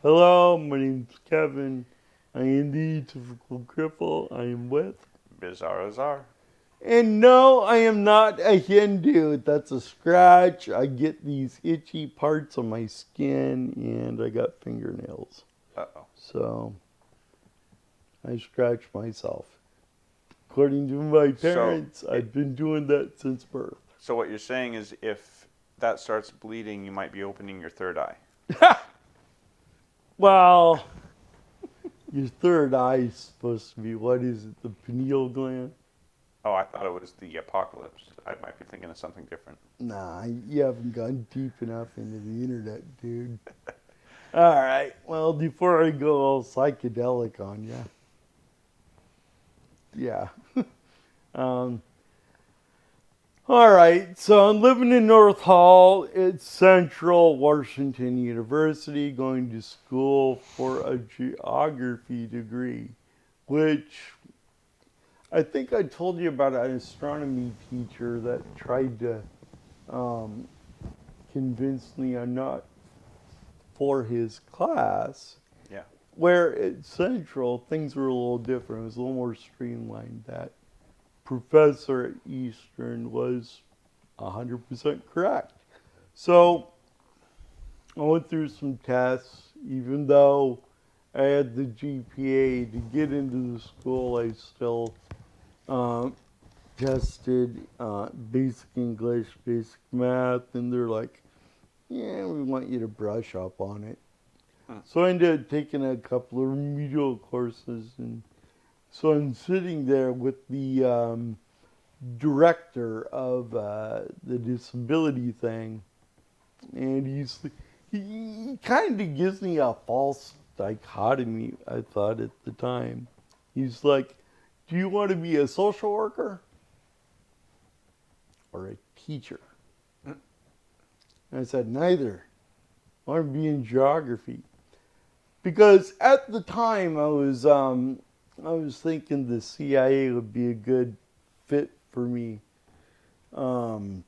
Hello, my name's Kevin. I am the typical cripple. I am with. Bizarre Azar. And no, I am not a Hindu. That's a scratch. I get these itchy parts on my skin and I got fingernails. Uh-oh. So I scratch myself. According to my So, parents, it, I've been doing that since birth. so what you're saying is if that starts bleeding, you might be opening your third eye. Well, your third eye is supposed to be, what is it, the pineal gland? Oh, I thought it was the apocalypse. I might be thinking of something different. Nah, you haven't gone deep enough into the internet, dude. All right. Well, before I go all psychedelic on you, yeah. Um, all right. So I'm living in North Hall. It's Central Washington University, going to school for a geography degree, which I think I told you about an astronomy teacher that tried to um, convince me I'm not for his class. Yeah. Where at Central, things were a little different. It was a little more streamlined. That professor at Eastern was 100% correct. So I went through some tests, even though I had the GPA to get into the school, I still uh, tested basic English, basic math, and they're like, yeah, we want you to brush up on it. Hmm. So I ended up taking a couple of remedial courses, and so I'm sitting there with the director of the disability thing, and he kind of gives me a false dichotomy. I thought at the time, he's like, "Do you want to be a social worker or a teacher?" And I said, "Neither. I want to be in geography." Because at the time I was thinking the CIA would be a good fit for me. Of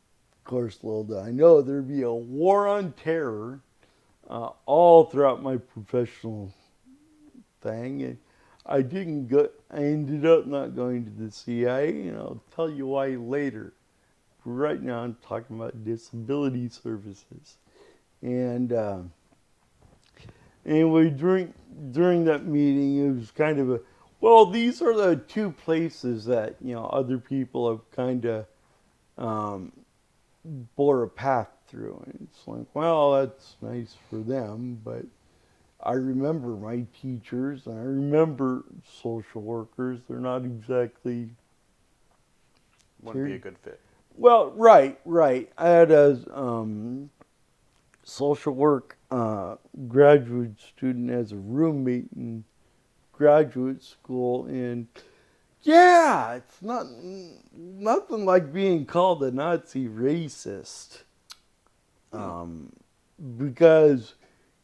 course, little did I know there'd be a war on terror all throughout my professional thing. And I didn't go. I ended up not going to the CIA, and I'll tell you why later. Right now, I'm talking about disability services, and anyway, during that meeting, it was kind of a, well, these are the two places that other people have kind of um, bore a path through, and it's like, well, that's nice for them, but I remember my teachers, and I remember social workers. They're not exactly Wouldn't be care. a good fit. Well, right, right. I had a social work graduate student as a roommate in graduate school, and yeah, it's not nothing like being called a Nazi racist, Hmm. um, because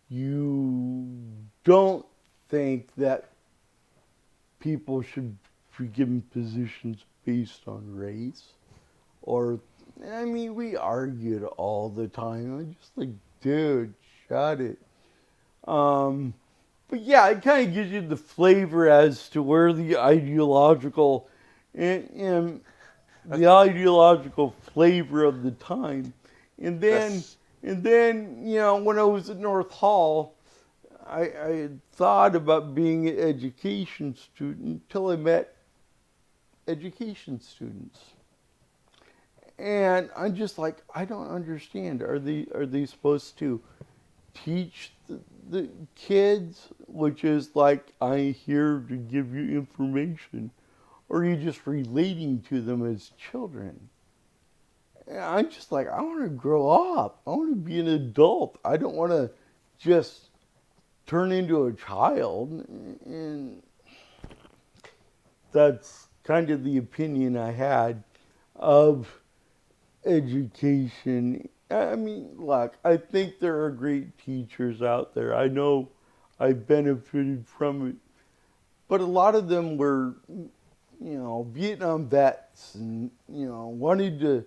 you don't think that people should be given positions based on race, or I mean, we argued all the time. I'm just like, dude, shut it. Um, But yeah, it kind of gives you the flavor as to where the ideological and the ideological flavor of the time. And then That's when I was at North Hall, I had thought about being an education student until I met education students. And I'm just like, I don't understand. Are they supposed to teach the kids, which is like, I'm here to give you information, or are you just relating to them as children? And I'm just like, I want to grow up. I want to be an adult. I don't want to just turn into a child. And that's kind of the opinion I had of education. I mean, look, I think there are great teachers out there. I know I benefited from it, but a lot of them were, Vietnam vets, and wanted to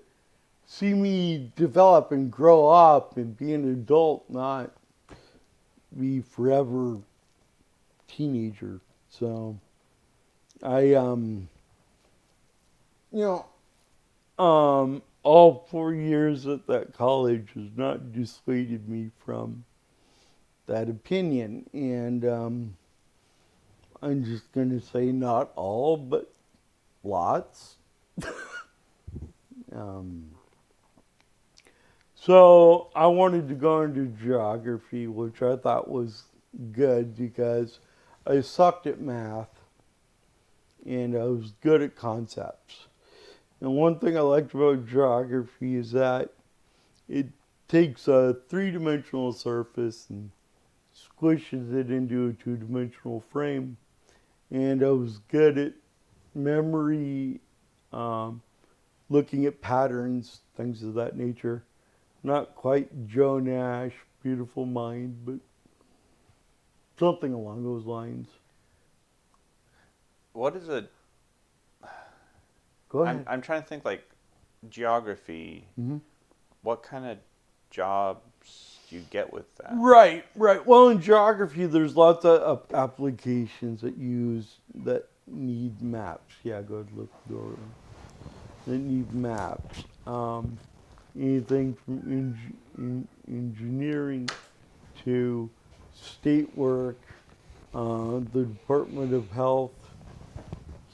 see me develop and grow up and be an adult, not be forever teenager. So I you know all 4 years at that college has not dissuaded me from that opinion, and I'm just going to say not all, but lots. Um, so I wanted to go into geography, which I thought was good because I sucked at math and I was good at concepts. And one thing I liked about geography is that it takes a three-dimensional surface and squishes it into a two-dimensional frame. And I was good at memory, um, looking at patterns, things of that nature. Not quite Joe Nash, beautiful mind, but something along those lines. What is a? Go I'm ahead. I'm trying to think like geography. Hmm. What kind of jobs do you get with that? Right, right. Well, in geography, there's lots of applications that need maps. Yeah, go ahead, look, go. That need maps. Anything from engineering to state work. The Department of Health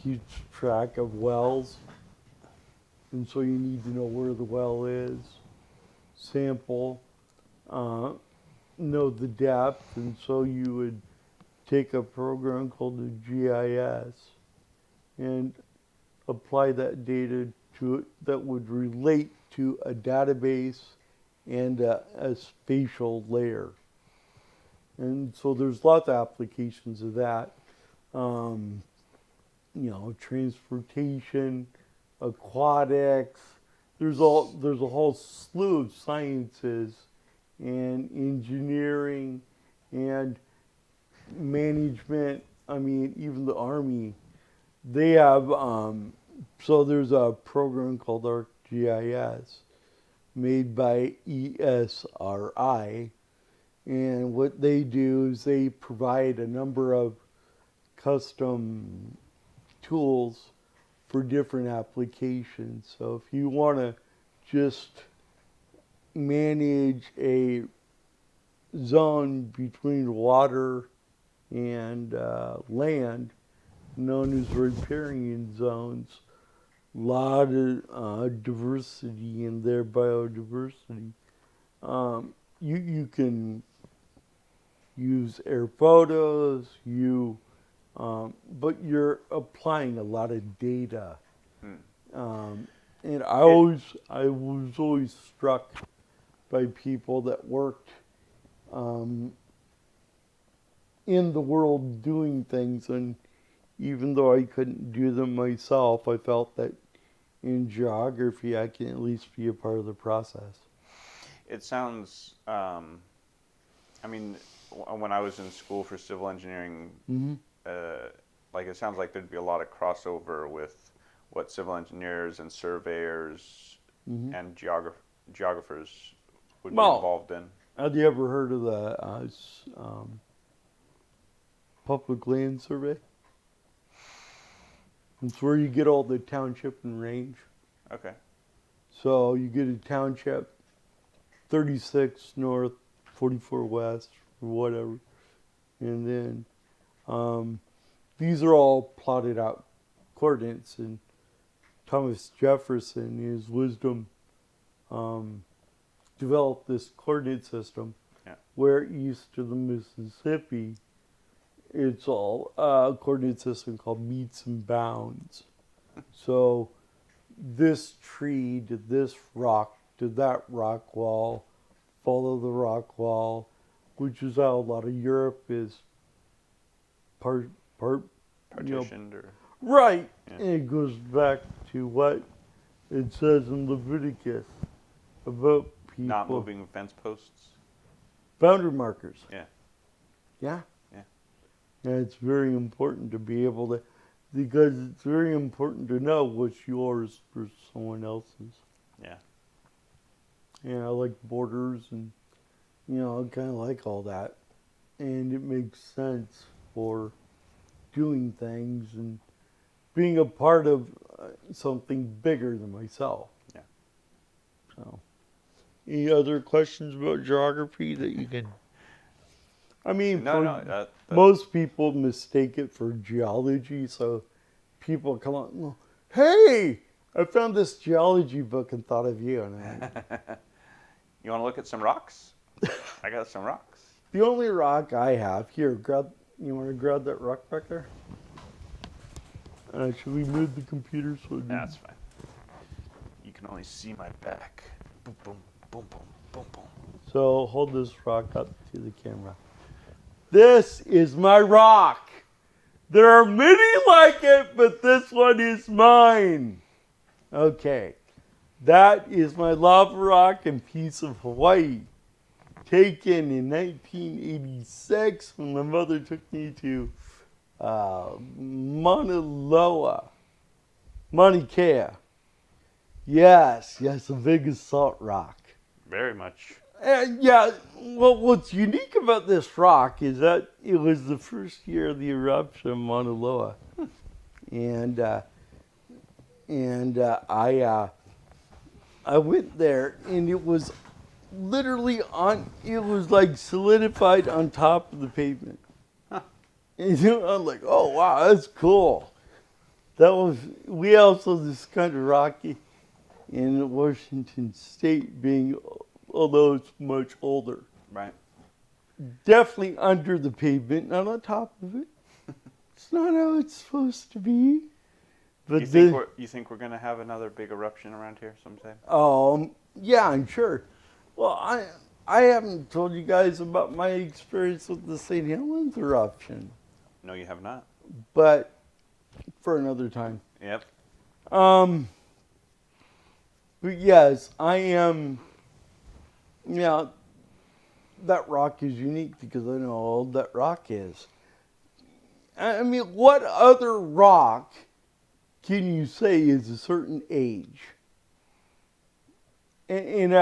keeps track of wells, and so you need to know where the well is, sample, uh, know the depth, and so you would take a program called the GIS and apply that data to it that would relate to a database and a spatial layer. And so there's lots of applications of that. Um, Transportation, aquatics. There's a whole slew of sciences and engineering and management. I mean, even the Army, they have, so there's a program called ArcGIS made by ESRI. And what they do is they provide a number of custom tools for different applications. So if you want to just manage a zone between water and land, known as riparian zones, a lot of diversity in their biodiversity. You can use air photos, but you're applying a lot of data. Hmm. And It I was always struck by people that worked um, in the world doing things, and even though I couldn't do them myself, I felt that in geography I can at least be a part of the process. it sounds. I mean, when I was in school for civil engineering, Hmm. uh, like it sounds like there'd be a lot of crossover with what civil engineers and surveyors Hmm. and geographers would be Well, involved in. have you ever heard of the public land survey? It's where you get all the township and range. Okay. So you get a township, 36 north, 44 west, or whatever. And then these are all plotted out coordinates. And Thomas Jefferson, in his wisdom, um, developed this coordinate system Yeah. where east of the Mississippi, it's all a coordinate system called meets and bounds. So this tree to this rock to that rock wall, follow the rock wall, which is how a lot of Europe is part part you know Partitioned or right. yeah. And it goes back to what it says in Leviticus about Not people moving fence posts. boundary markers. Yeah. Yeah. Yeah. And it's very important to be able to because it's very important to know what's yours for someone else's. Yeah. And I like borders and I kind of like all that. and it makes sense for doing things and being a part of something bigger than myself. Yeah. So, any other questions about geography that you can? I mean, No, for that most people mistake it for geology, so people come on, hey, I found this geology book and thought of you. And You want to look at some rocks? I got some rocks. the only rock I have here, you want to grab that rock back there? Should we move the computer so it That's fine. You can only see my back. Boom, boom, boom, boom, boom, boom. So hold this rock up to the camera. This is my rock. There are many like it, but this one is mine. Okay. That is my lava rock and piece of Hawaii. Taken in 1986 when my mother took me to Mauna Kea. Yes, the biggest salt rock. Very much. Yeah, well, what's unique about this rock is that it was the first year of the eruption of Mauna Loa. And I went there, and it was literally it was like solidified on top of the pavement. Huh. And I'm like, oh, wow, that's cool. We also, this kind of rocky in Washington State being, although it's much older. Right. Definitely under the pavement, not on top of it. It's not how it's supposed to be. But You think we're gonna have another big eruption around here sometime? Yeah, I'm sure. Well, I haven't told you guys about my experience with the St. Helens eruption, No, you have not. but for another time. Yep. But yes, I am. Yeah, that rock is unique because I know how old that rock is. I mean, what other rock can you say is a certain age? And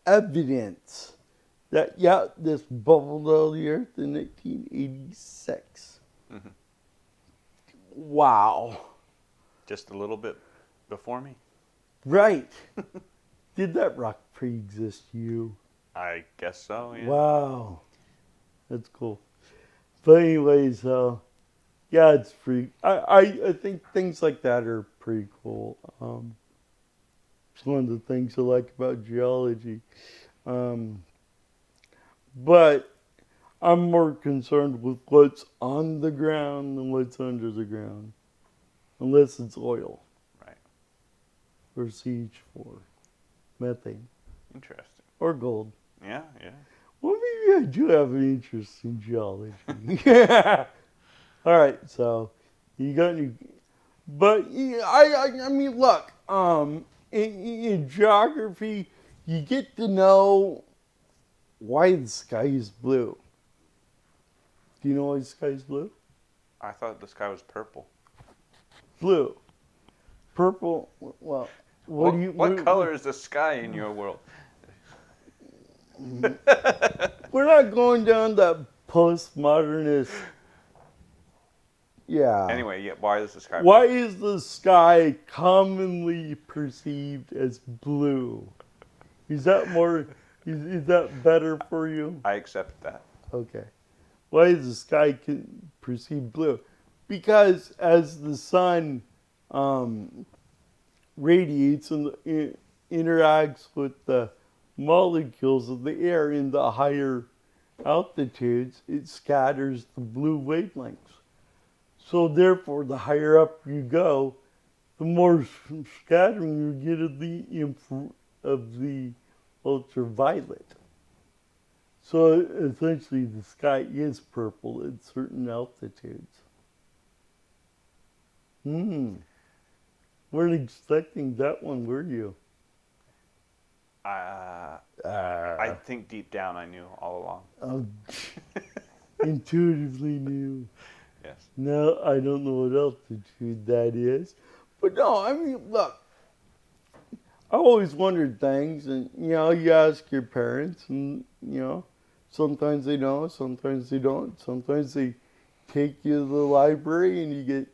evidence that, this bubbled out of the earth in 1986. Mm-hmm. Wow. Just a little bit before me. Right. Did that rock pre-exist you? I guess so. Yeah. Wow. That's cool. But anyways, it's pretty. I think things like that are pretty cool. It's one of the things I like about geology. But I'm more concerned with what's on the ground than what's under the ground. Unless it's oil. Right. Or CH4. Methane. Interesting. Or gold. Yeah. Well, maybe I do have an interest in geology. Yeah. All right, so you got any? But I mean, look. In geography, you get to know why the sky is blue. Do you know why the sky is blue? I thought the sky was purple. Blue, purple. Well, what color is the sky in your world? We're not going down that postmodernist. Yeah. Anyway, why is the sky blue? Why is the sky commonly perceived as blue? Is that is that better for you? I accept that. Okay. Why is the sky perceived blue? Because as the sun radiates and interacts with the molecules of the air in the higher altitudes, it scatters the blue wavelengths. So therefore, the higher up you go, the more scattering you get of the ultraviolet. So essentially, the sky is purple at certain altitudes. Weren't expecting that one, were you? I think deep down I knew all along. Intuitively knew. Yes. No, I don't know what altitude that is. But no, I mean, look, I always wondered things, and, you ask your parents, and, Sometimes they know, sometimes they don't. Sometimes they take you to the library and you get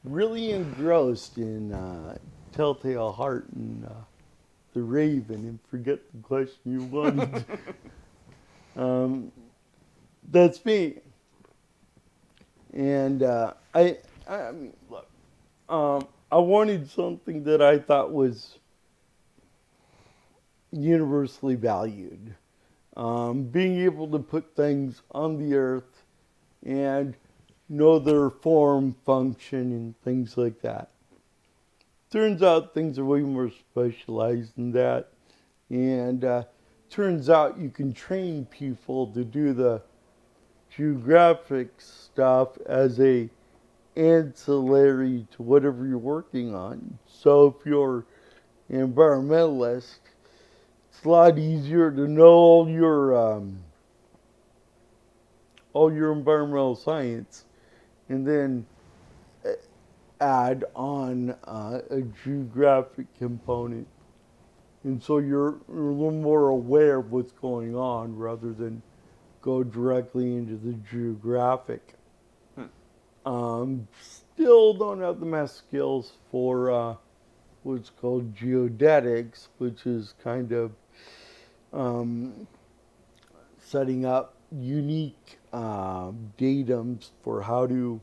really engrossed in Telltale Heart and The Raven and forget the question you wanted. um, that's me. And I mean, look, I wanted something that I thought was universally valued. Being able to put things on the earth and know their form, function, and things like that. Turns out things are way more specialized than that. And turns out you can train people to do the geographic stuff as a ancillary to whatever you're working on. So if you're an environmentalist, it's a lot easier to know all your environmental science, and then add on a geographic component. And so you're a little more aware of what's going on rather than go directly into the geographic. Still don't have the math skills for what's called geodetics, which is kind of um, setting up unique datums for how to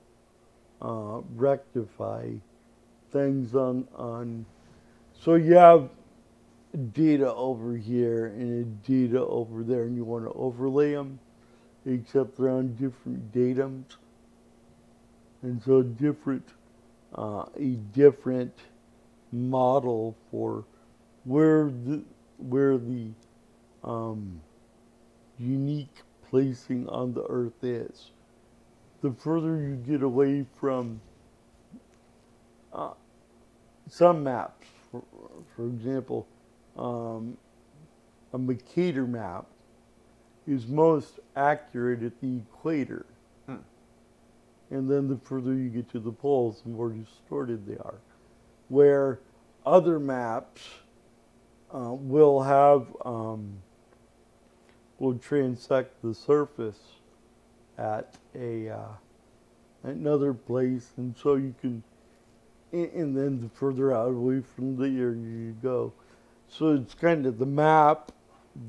rectify things on. So you have data over here and a data over there, and you want to overlay them, except they're on different datums, and so a different model for where the unique placing on the Earth is. The further you get away from some maps, for example, a Mercator map is most accurate at the equator. And then the further you get to the poles, the more distorted they are. Where other maps will will transect the surface at another place, and so you can, and then the further out away from the area you go. So it's kind of the map,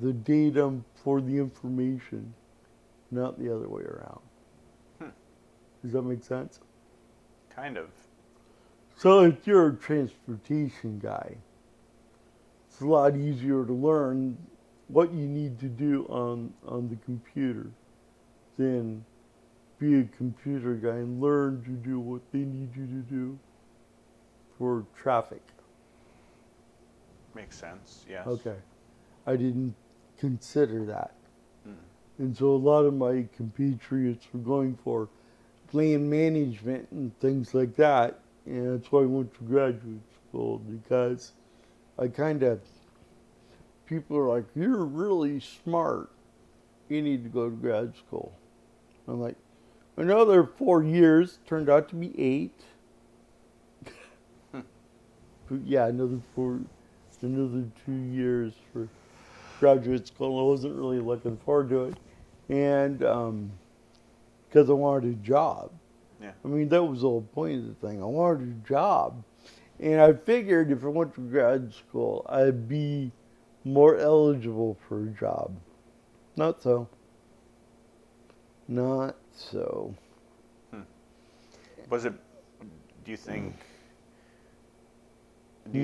the datum for the information, not the other way around. Does that make sense? Kind of. So if you're a transportation guy, it's a lot easier to learn what you need to do on the computer than be a computer guy and learn to do what they need you to do for traffic. Makes sense, yes. Okay. I didn't consider that. And so a lot of my compatriots were going for land management and things like that. And that's why I went to graduate school, because I kind of, people are like, you're really smart. You need to go to grad school. I'm like, another 4 years, turned out to be 8. But yeah, another 2 years for graduate school. I wasn't really looking forward to it. And because I wanted a job. Yeah. I mean, that was the whole point of the thing. I wanted a job. And I figured if I went to grad school, I'd be more eligible for a job. Not so. Not so. Was it, do you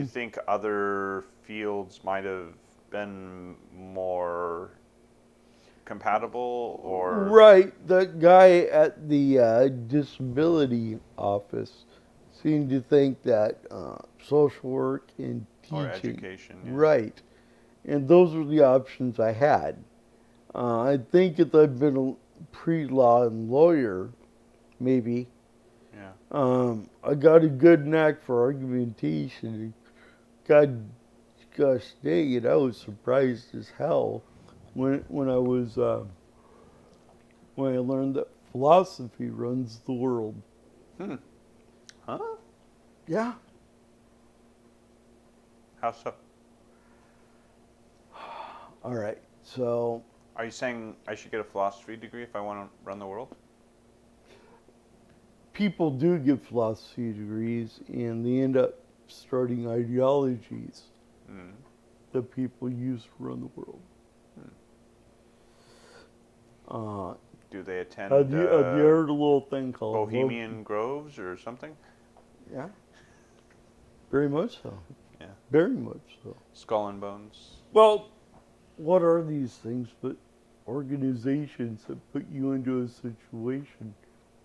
think, other fields might have been more compatible, or? Right. That guy at the disability office seemed to think that social work and teaching. Or education. Yeah. Right. And those were the options I had. I think if I'd been a pre-law and lawyer, maybe. Yeah. I got a good knack for argumentation. Gosh dang it, I was surprised as hell when I was when I learned that philosophy runs the world. Huh? Yeah. How so? All right. So Are you saying I should get a philosophy degree if I want to run the world? People do get philosophy degrees, and they end up starting ideologies Mm. that people use to run the world. Uh, Do they have attend you heard a little thing called Bohemian Groves or something? Yeah, very much so. Yeah. Very much so. Skull and Bones. Well, what are these things but organizations that put you into a situation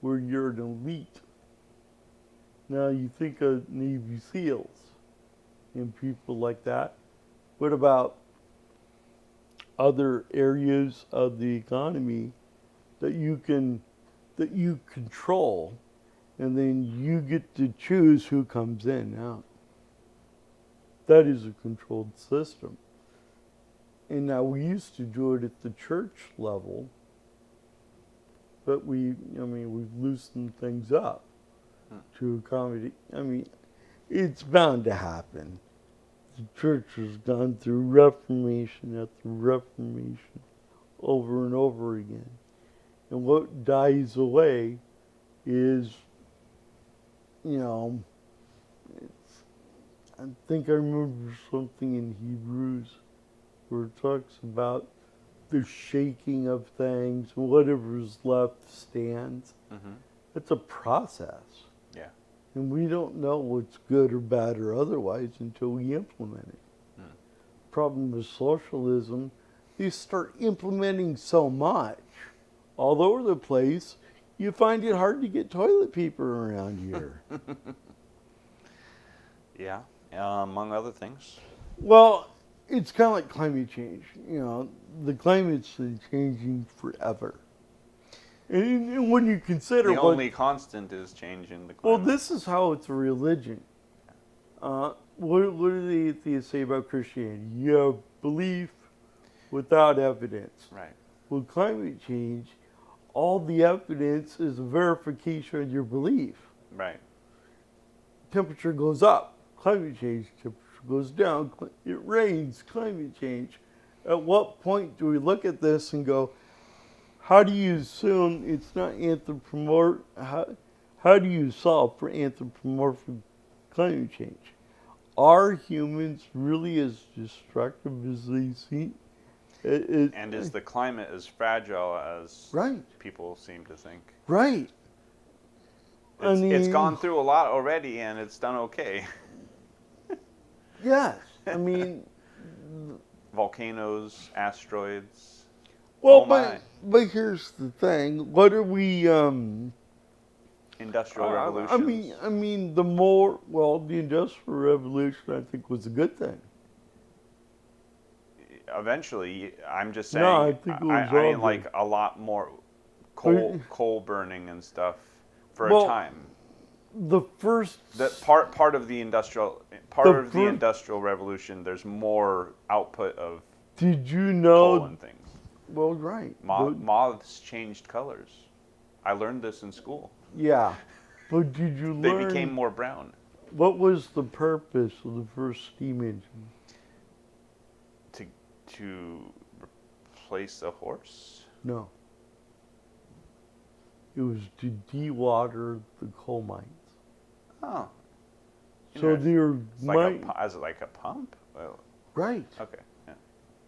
where you're an elite? Now you think of Navy SEALs and people like that. What about other areas of the economy that you control, and then you get to choose who comes in and out? That is a controlled system. And now we used to do it at the church level, but we've loosened things up to accommodate. It's bound to happen. The church has gone through Reformation after Reformation over and over again. And what dies away is, I think I remember something in Hebrews where it talks about the shaking of things, whatever's left stands. Mm-hmm. It's a process. Yeah. And we don't know what's good or bad or otherwise until we implement it. Mm. Problem with socialism, you start implementing so much all over the place, you find it hard to get toilet paper around here. Yeah, among other things. Well, it's kind of like climate change. The climate's been changing forever. And when you consider The only constant is changing the well, climate. this is how it's a religion. What do the atheists say about Christianity? You have belief without evidence. Right. With climate change, all the evidence is a verification of your belief. Right. Temperature goes up, climate change. Temperature goes down, it rains, climate change. At what point do we look at this and go, how do you assume it's not anthropomorphic? How do you solve for anthropomorphic climate change? Are humans really as destructive as they seem? And is the climate as fragile as right. people seem to think? Right. It's gone through a lot already, and it's done okay. Yes. Volcanoes, asteroids. Well, but here's the thing. What are we... Industrial revolution. The Industrial Revolution, I think, was a good thing. Eventually, I'm just saying. No, I think it was I mean, like a lot more coal burning and stuff for a time. The first part of the industrial industrial revolution, there's more output of did you know coal and things. Well, right. Moths changed colors. I learned this in school. Yeah, but did you learn? They became more brown. What was the purpose of the first steam engine? To replace a horse? No. It was to dewater the coal mines. Oh. So they're as like a pump? Oh. Right. Okay. Yeah.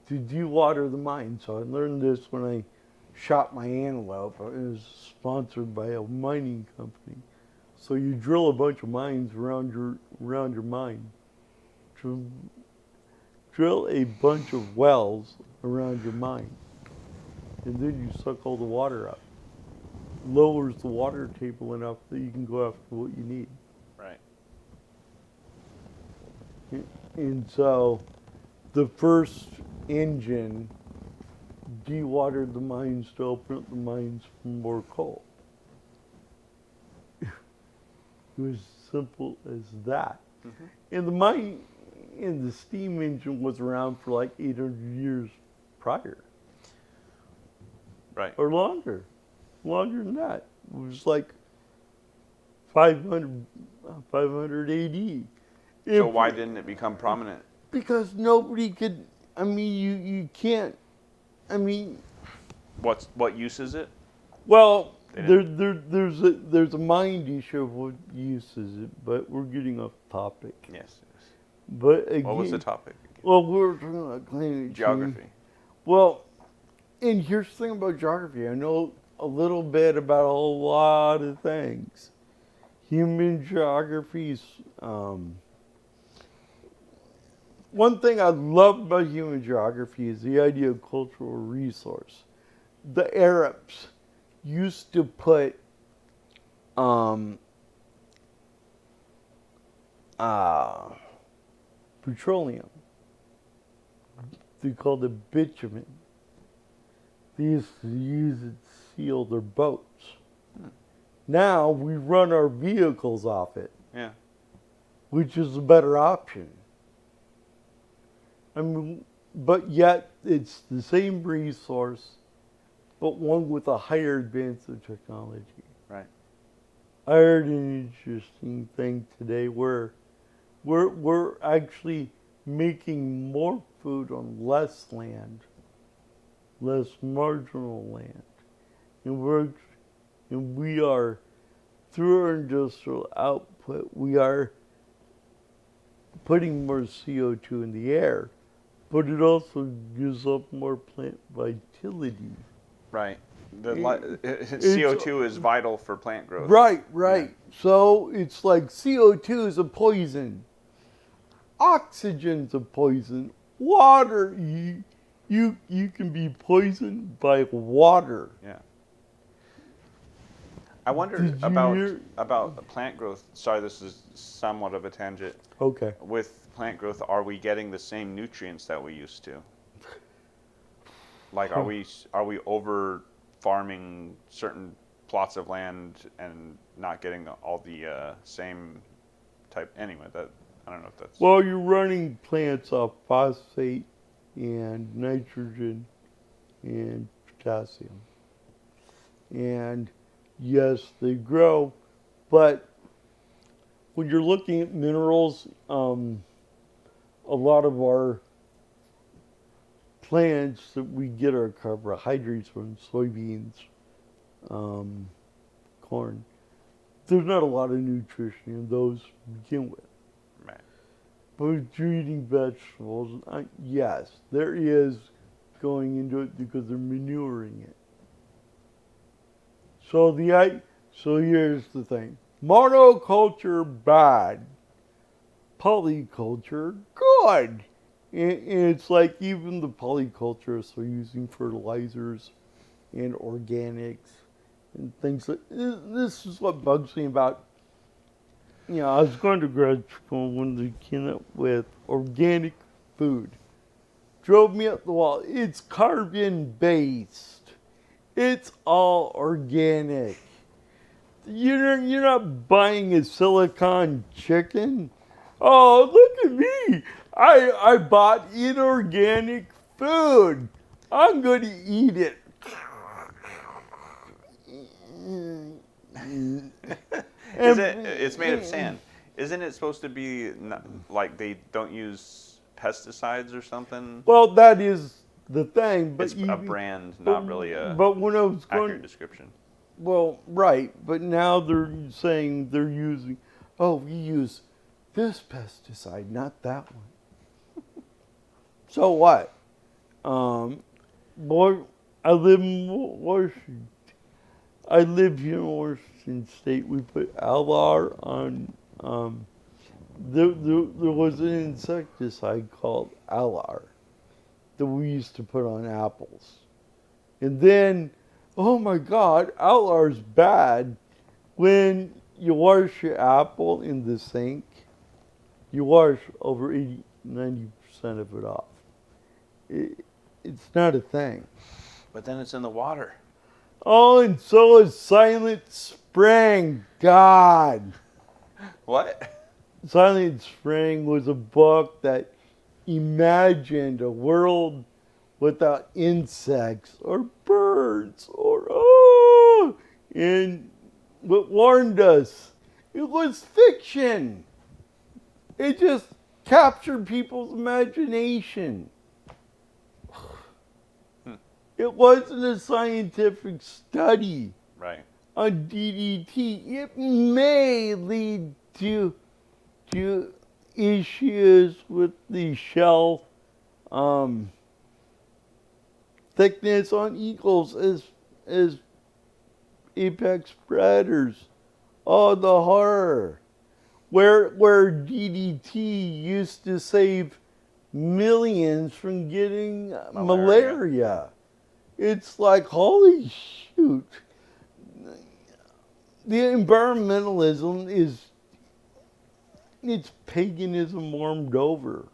To dewater the mines. So I learned this when I shot my antelope. It was sponsored by a mining company. So you drill a bunch of mines around your mine. Drill a bunch of wells around your mine. And then you suck all the water up. Lowers the water table enough that you can go after what you need. Right. And so the first engine dewatered the mines to open up the mines for more coal. It was simple as that. Mm-hmm. And the steam engine was around for like 800 years prior. Right. Or longer. Longer than that. It was like 500 AD. So why didn't it become prominent? Because nobody could, you can't I mean, What use is it? well, They didn't. there's a mind issue of what uses it, but we're getting off topic. Yes. Yes. But What was the again, topic again? well, we're talking about climate change. Geography. Well, and here's the thing about geography. I know a little bit about a lot of things. Human geographies. One thing I love about human geography is the idea of cultural resource. The Arabs used to put um, uh, petroleum. They called it bitumen. They used to use it to seal their boats. Now we run our vehicles off it, Yeah. which is a better option. I mean, but yet it's the same resource, but one with a higher advance of technology. Right. I heard an interesting thing today where we're actually making more food on less land, less marginal land, and we are through our industrial output we are putting more CO2 in the air, but it also gives up more plant vitality. Right. It's CO2 is vital for plant growth. right. So it's like CO2 is a poison, oxygen's a poison, water you can be poisoned by water. Yeah. I wonder Did you hear? about plant growth. Sorry, this is somewhat of a tangent. Okay. With plant growth, are we getting the same nutrients that we used to? Like, are we over farming certain plots of land and not getting all the same type? Anyway, that I don't know if that's Well, you're running plants off phosphate and nitrogen and potassium. And yes, they grow, but when you're looking at minerals, a lot of our plants that we get our carbohydrates from, soybeans, corn, there's not a lot of nutrition in those to begin with. right. But if you're eating vegetables, yes, there is going into it because they're manuring it. So here's the thing: monoculture bad, polyculture good. And it's like even the polyculturists are using fertilizers and organics and things like this. Is what bugs me about. You know, I was going to grad school when they came up with organic food. Drove me up the wall. It's carbon based. It's all organic. You're not buying a silicon chicken. Oh, look at me. I bought inorganic food. I'm going to eat it. It's made of sand. Isn't it supposed to be like they don't use pesticides or something? Well, that is the thing, but It's a brand, but, not really a but when I was accurate going, description. well, right, but now they're saying they're using, oh, we use this pesticide, not that one. So what? Boy, I live in Washington. I live here in Washington State. We put Alar on. There was an insecticide called Alar that we used to put on apples, and then, oh my God, Alar's bad. When you wash your apple in the sink, you wash over 90% of it off. It's not a thing. But then it's in the water. Oh, and so is Silent Spring. God. What? Silent Spring was a book that imagined a world without insects or birds and what warned us. It was fiction. It just captured people's imagination. It wasn't a scientific study Right. on DDT. It may lead to issues with the shell thickness on eagles as apex predators. Oh, the horror! Where DDT used to save millions from getting malaria. It's like, holy shoot. The environmentalism it's paganism warmed over.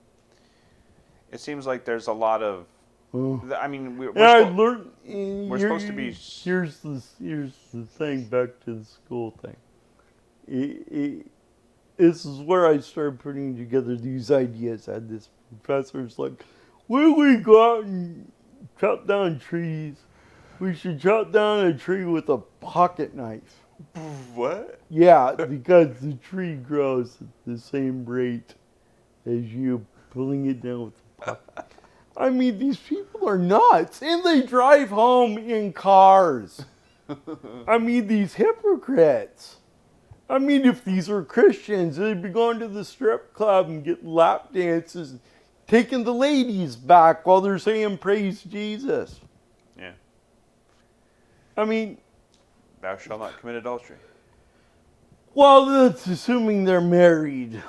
It seems like there's a lot of. Oh. I mean, And I learned. we're supposed to be. Here's the thing. Back to the school thing. This is where I started putting together these ideas. I had this professor's like, when we go out and chop down trees, we should chop down a tree with a pocket knife. What? Yeah, because the tree grows at the same rate as you pulling it down with a pocket. I mean, these people are nuts, and they drive home in cars. I mean, these hypocrites. I mean, if these were Christians, they'd be going to the strip club and getting lap dances, taking the ladies back while they're saying praise Jesus. Yeah. I mean, Thou shalt not commit adultery. well, that's assuming they're married.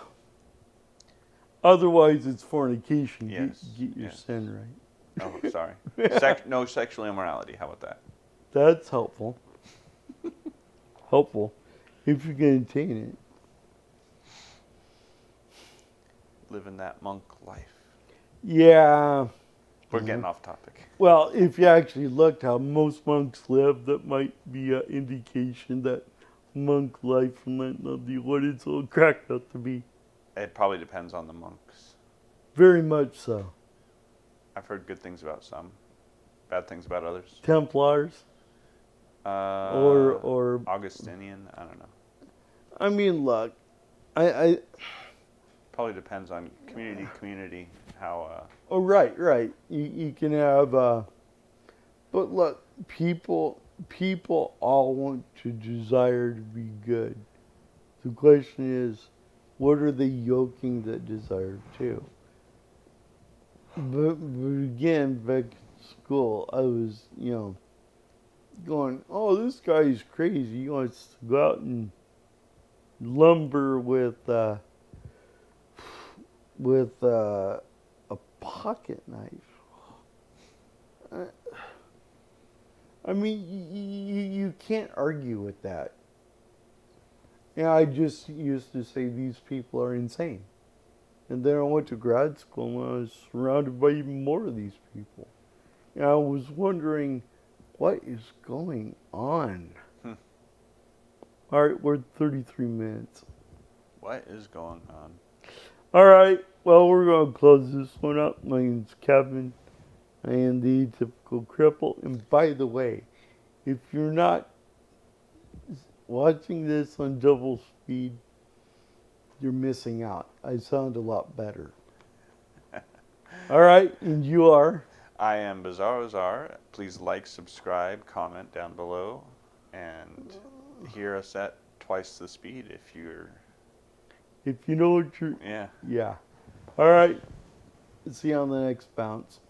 Otherwise, it's fornication. Yes. Get your Yes. sin right. Oh, sorry. No sexual immorality. How about that? That's helpful. Helpful. If you can attain it. Living that monk life. Yeah. We're getting off topic. Well, if you actually looked how most monks live, that might be an indication that monk life might not be what it's all cracked up to be. It probably depends on the monks. Very much so. I've heard good things about some, bad things about others. Templars or Augustinian. I don't know. I mean, look, I Probably depends on community, how. oh right. You can have, but look, people all want to desire to be good. The question is, what are they yoking that desire to? But again, back in school, I was, going, oh, this guy's crazy. He wants to go out and lumber with a pocket knife. I mean, you can't argue with that. Yeah, I just used to say these people are insane. And then I went to grad school and I was surrounded by even more of these people. And I was wondering, what is going on? All right, we're 33 minutes. What is going on? All right, well, we're going to close this one up. My name's Kevin. I am the Typical Cripple. And by the way, if you're not watching this on double speed, you're missing out. I sound a lot better. All right, and you are? I am Bizarro Czar. Please like, subscribe, comment down below, and hear us at twice the speed if you're... If you know what you're... Yeah. Yeah. All right. See you on the next bounce.